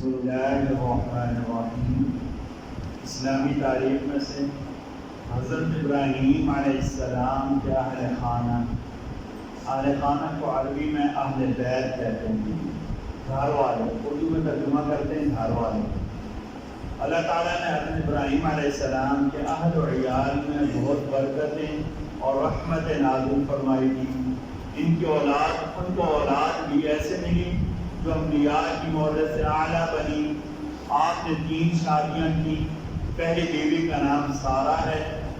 بسم اللہ الرحمن الرحیم۔ اسلامی تاریخ میں سے حضرت ابراہیم علیہ السلام کے اہل خانہ کو عربی میں اہل بیت کہتے ہیں، گھر والے، اردو میں ترجمہ کرتے ہیں گھر والے۔ اللہ تعالیٰ نے حضرت ابراہیم علیہ السلام کے اہل و عیال میں بہت برکتیں اور رحمت نازل فرمائی تھی۔ ان کو اولاد بھی ایسے ملی جو انبیاء کی مولد سے اعلیٰ بنی۔ آپ نے 3 شادیاں کی۔ پہلی بیوی کا نام سارہ ہے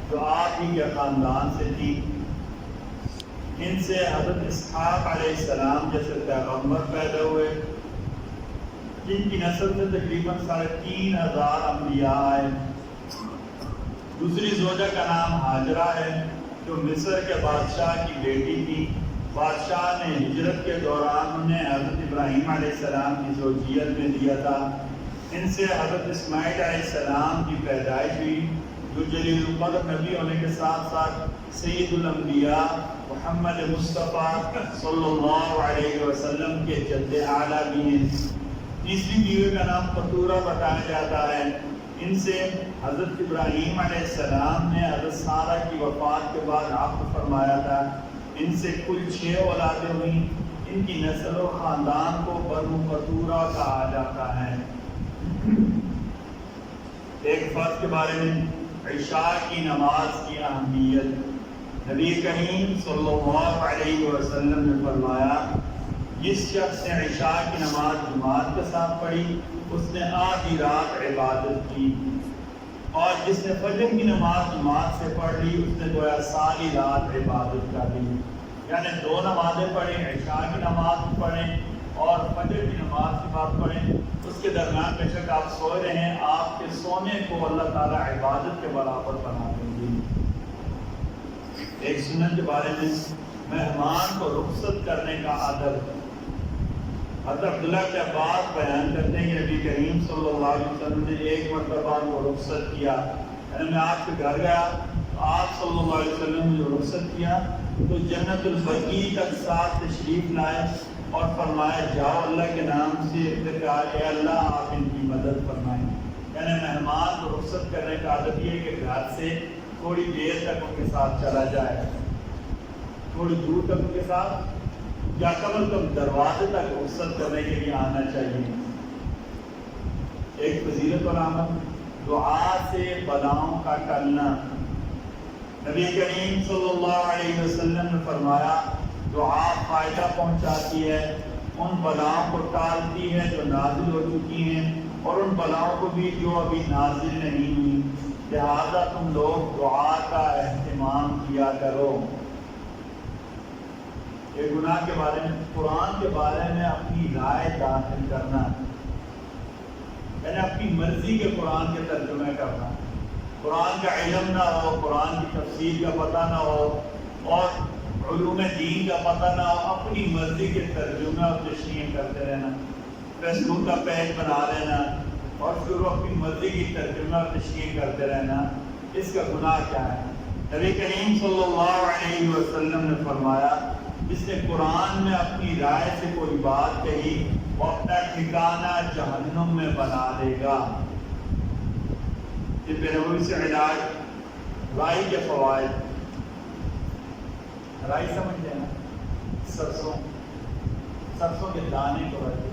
جو آپ ہی کے خاندان سے تھی۔ ان سے حضرت اسحاق علیہ السلام جیسے پیغمبر پیدا ہوئے، جن کی نسل سے تقریباً 3500 انبیاء آئے۔ دوسری زوجہ کا نام ہاجرہ ہے جو مصر کے بادشاہ کی بیٹی تھی۔ بادشاہ نے ہجرت کے دوران انہیں حضرت ابراہیم علیہ السلام کی زوجیت میں دیا تھا۔ ان سے حضرت اسماعیل علیہ السلام کی پیدائش ہوئی جو جلیل القدر نبی ہونے کے ساتھ ساتھ سید الانبیاء محمد مصطفیٰ صلی اللہ علیہ وسلم کے جد اعلیٰ بھی ہیں۔ تیسری بیوی کا نام قطورہ بتایا جاتا ہے۔ ان سے حضرت ابراہیم علیہ السلام نے حضرت سارہ کی وفات کے بعد عقد فرمایا تھا۔ ان سے کل 6 اولادیں ہوئیں۔ ان کی نسل و خاندان کو بنو قطورہ کہا جاتا ہے۔ ایک فرض کے بارے میں، عشاء کی نماز کی اہمیت۔ نبی کریم صلی اللہ علیہ وسلم نے فرمایا، جس شخص نے عشاء کی نماز جماعت کے ساتھ پڑھی اس نے آدھی رات عبادت کی، اور جس نے فجر کی نماز جماعت سے پڑھ لی اس نے گویا ساری رات عبادت کر لی۔ یعنی 2 نمازیں پڑھیں، عشاء کی نماز پڑھیں اور فجر کی نماز کے بعد پڑھیں، اس کے درمیان بے شک آپ سوئے رہیں، آپ کے سونے کو اللہ تعالیٰ عبادت کے برابر بنا دیں گے۔ ایک سنت کے بارے میں، مہمان کو رخصت کرنے کا ادب۔ حضرت عبداللہ کے عباس بیان کرتے ہیں کہ نبی کریم صلی اللہ علیہ وسلم نے ایک مرتبہ کو رخصت کیا، یعنی میں آپ کے گھر گیا تو آپ صلی اللہ علیہ وسلم نے جو رخصت کیا تو جنت البقیع تک ساتھ تشریف لائے اور فرمایا، جاؤ اللہ کے نام سے افتخار، اے اللہ آپ ان کی مدد فرمائیں۔ یعنی مہمان کو رخصت کرنے کا عادت یہ ہے کہ گھر سے تھوڑی دیر تک ان کے ساتھ چلا جائے، تھوڑی دور تک ان کے ساتھ، یا کم از کم دروازے تک رخصت کرنے کے لیے آنا چاہیے۔ ایک فضیلت اور عمل، دعا سے بلاؤں کا ٹلنا۔ نبی کریم صلی اللہ علیہ وسلم نے فرمایا، دعا فائدہ پہنچاتی ہے، ان بلاؤں کو ٹالتی ہے جو نازل ہو چکی ہیں اور ان بلاؤں کو بھی جو ابھی نازل نہیں ہوئی، لہذا تم لوگ دعا کا اہتمام کیا کرو۔ ایک گناہ کے بارے میں، قرآن کے بارے میں اپنی رائے داخل کرنا، یعنی اپنی مرضی کے قرآن کے ترجمے کرنا۔ قرآن کا علم نہ ہو، قرآن کی تفسیر کا پتہ نہ ہو اور علوم دین کا پتہ نہ ہو، اپنی مرضی کے ترجمے اور تشریح کرتے رہنا، فیس بک کا پیج بنا لینا اور پھر وہ اپنی مرضی کی ترجمہ اور تشریح کرتے رہنا، اس کا گناہ کیا ہے؟ نبی کریم صلی اللہ علیہ وسلم نے فرمایا، جس نے قرآن میں اپنی رائے سے کوئی بات کہی وہ اپنا ٹھکانہ جہنم میں بنا لے گا۔ طب نبوی سے علاج، رائی کے فوائد۔ رائی سمجھتے ہیں نا، سرسوں کے دانے کو رکھتے۔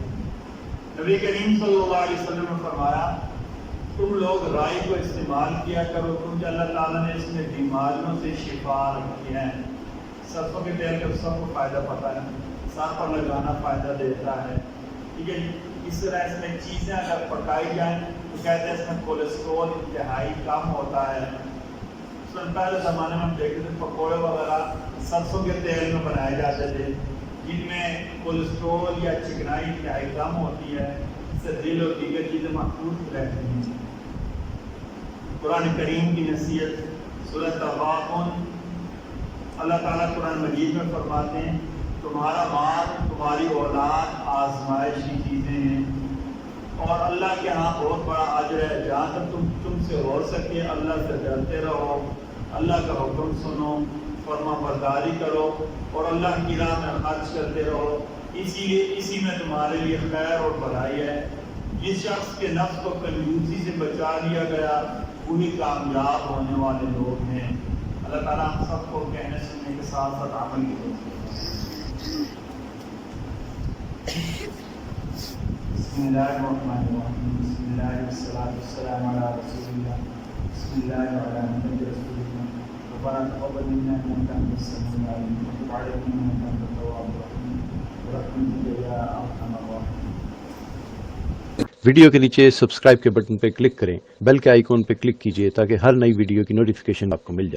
نبی کریم صلی اللہ علیہ وسلم نے فرمایا، تم لوگ رائی کو استعمال کیا کرو کیونکہ اللہ تعالیٰ نے اس میں بیماریوں سے شفا رکھی ہے۔ سرسوں کے تیل کا سب کو فائدہ پتہ ہے، سر پر لگانا فائدہ دیتا ہے، ٹھیک ہے۔ اس طرح اس میں چیزیں اگر پکائی جائیں تو کہتے ہیں اس میں کولیسٹرول انتہائی کم ہوتا ہے۔ پہلے زمانے میں ہم دیکھتے تھے پکوڑے وغیرہ سرسوں کے تیل میں بنائے جاتے تھے، جن میں کولیسٹرول یا چکنائی انتہائی کم ہوتی ہے، اس سے دل اور دیگر چیزیں محفوظ رہتی ہیں۔ قرآن کریم کی نصیحت، سورۃ تغابن، اللہ تعالیٰ قرآن مجید میں فرماتے ہیں، تمہارا مال، تمہاری اولاد آزمائشی چیزیں ہیں اور اللہ کے ہاں بہت بڑا اجر ہے۔ جہاں تک تم سے ہو سکے اللہ سے ڈرتے رہو، اللہ کا حکم سنو، فرما برداری کرو اور اللہ کی راہ میں خرچ کرتے رہو، اسی میں تمہارے لیے خیر اور بھلائی ہے۔ جس شخص کے نفس کو کنجوسی سے بچا لیا گیا وہی کامیاب ہونے والے لوگ ہیں۔ اللہ تعالیٰ ہم سب کو کہنے سننے کے ساتھ ساتھ عمل کی توفیق۔ بسم اللہ الرحمن الرحیم، بسم اللہ والصلاۃ والسلام علی رسول اللہ، بسم اللہ وعلی ملة رسول اللہ، ربنا تقبل منا انک انت السمیع العلیم وتب علینا انک انت التواب الرحیم برحمتک یا ارحم الراحمین۔ ویڈیو کے نیچے سبسکرائب کے بٹن پہ کلک کریں، بیل کے آئیکن پہ کلک کیجئے تاکہ ہر نئی ویڈیو کی نوٹیفیکیشن آپ کو مل جائے۔